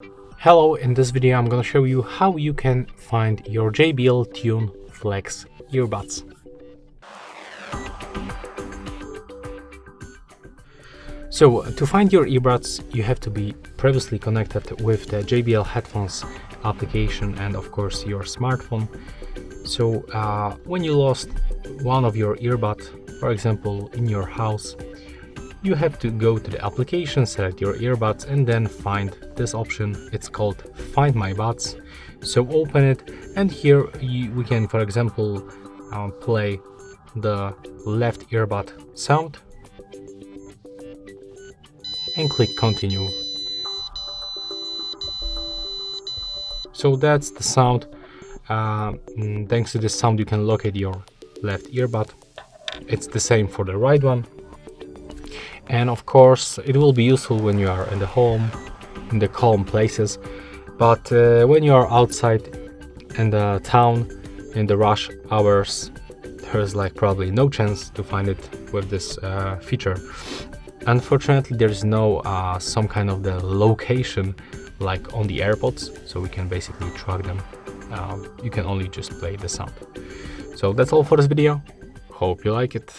Hello, in this video I'm gonna show you how you can find your JBL Tune Flex earbuds. So to find your earbuds you have to be previously connected with the JBL headphones application and of course your smartphone. So when you lost one of your earbuds, for example in your house, you have to go to the application, select your earbuds and then find this option. It's called Find My Buds. So open it and here we can, for example, play the left earbud sound and click continue. So that's the sound. Thanks to this sound you can locate your left earbud. It's the same for the right one. And of course it will be useful when you are in the home, in the calm places, but when you are outside in the town in the rush hours, there's like probably no chance to find it with this feature. Unfortunately there's no some kind of the location like on the AirPods, so we can basically track them. You can only just play the sound. So that's all for this video. Hope you like it.